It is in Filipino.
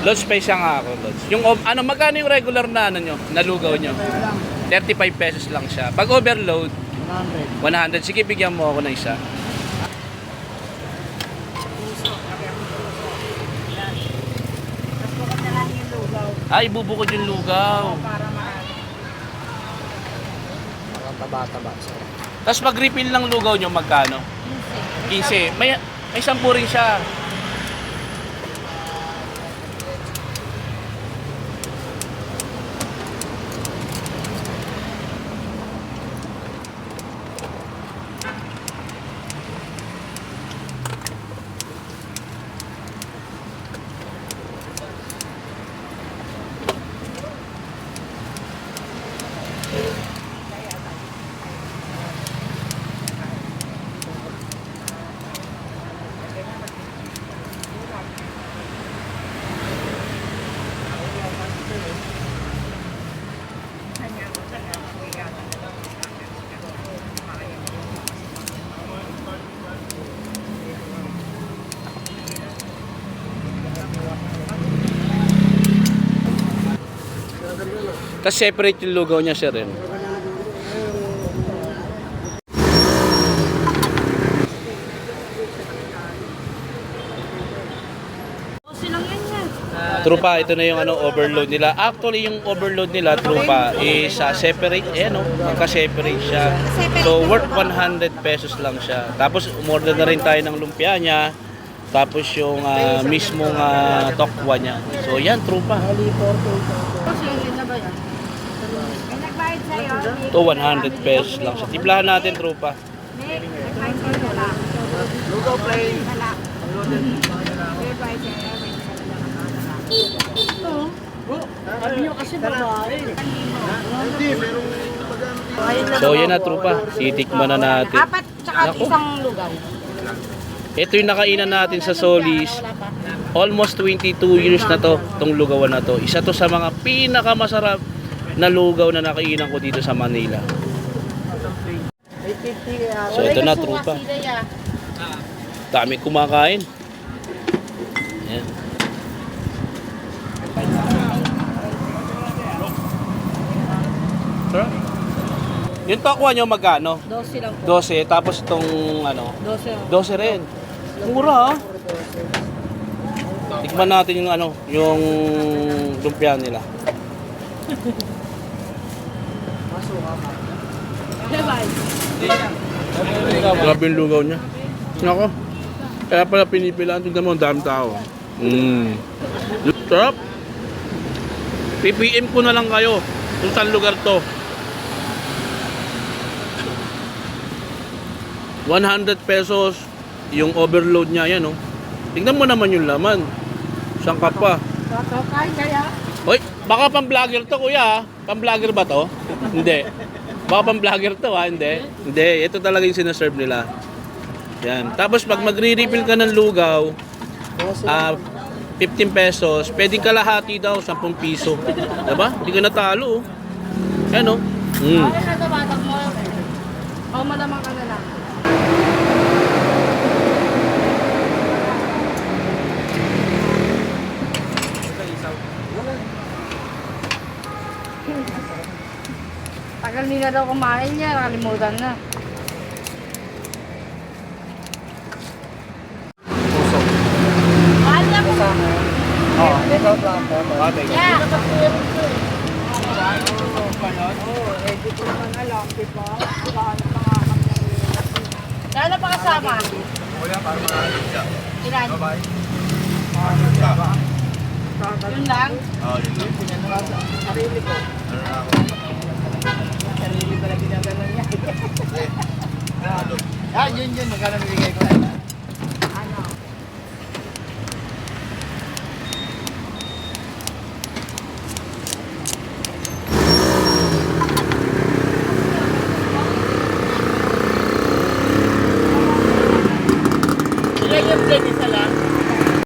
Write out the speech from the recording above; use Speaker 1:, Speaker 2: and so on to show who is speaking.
Speaker 1: Lods pa siya nga ako, Lods. Yung, ano, magkano yung regular na, ano nyo, nalugaw nyo? 35 pesos lang siya. Pag overload, 100. Sige, bigyan mo ako ng isa. Ay, bubukod yung lugaw.
Speaker 2: Taba-taba.
Speaker 1: Tapos mag-refill ng lugaw nyo, magkano? 15. May 10 rin siya. Tapos separate yung lugaw niya, sir. Rin. Trupa, ito na yung ano, overload nila. Actually, yung overload nila, trupa, is separate, no? Magka-separate siya. So, worth 100 pesos lang siya. Tapos, umorder na rin tayo ng lumpia niya. Tapos, yung mismong tokwa niya. So, yan, trupa. Ito, 100 pesos lang siya. Timplahan natin, trupa.
Speaker 2: Lugaw plain.
Speaker 1: So, yan na, trupa. Titikman na natin.
Speaker 3: Apat tsaka isang lugaw.
Speaker 1: Ito yung nakainan natin sa Solis. Almost 22 years na to, itong lugawan na to. Isa to sa mga pinakamasarap na lugaw na nakainan ko dito sa Manila. So ito na, trupa. Dami kumakain. Ayan. Yung tokwa nyo magkano?
Speaker 3: 12 lang po.
Speaker 1: 12, tapos itong ano?
Speaker 3: 12.
Speaker 1: 12 rin. Mura, ha? Tikman natin yung ano, yung lumpia nila. Grabe yung lugaw niya. Nako. Kaya pala pinipilaan. Tignan mo, ang dami tao. Sarap. PPM ko na lang kayo kung saan lugar to. 100 pesos yung overload niya, yan, oh. Tingnan mo naman yung laman. Saan ka pa?
Speaker 3: Kain kaya?
Speaker 1: Hoy, baka pang-vlogger to, kuya, ha? Pang-vlogger ba to? Hindi. Baka pang-vlogger to, ha? Hindi. Hindi, ito talaga yung sinaserve nila. Yan. Tapos pag magre-refill ka ng lugaw, 15 pesos, pwedeng kalahati daw, 10 piso. Diba? Hindi ka natalo, oh. Yan, oh.
Speaker 3: Bakit na tumatak mo? O malamang ka na lang. Tagal nila daw kumain niya, nakalimutan na. Mahal na po.
Speaker 2: Oo, ikaw lang po.
Speaker 3: Yeah.
Speaker 2: Hindi ko naman alam, di ba?
Speaker 3: Lalo pa kasama?
Speaker 4: Wala, para maraming siya.
Speaker 3: Ilan?
Speaker 4: Bye-bye.
Speaker 3: Yun lang?
Speaker 4: Oo, yun lang.
Speaker 2: Sarili ko.
Speaker 4: Ano na ako?
Speaker 2: Sarili ko na ginagawa niya.
Speaker 4: Ano?
Speaker 2: Yun, magkano bigay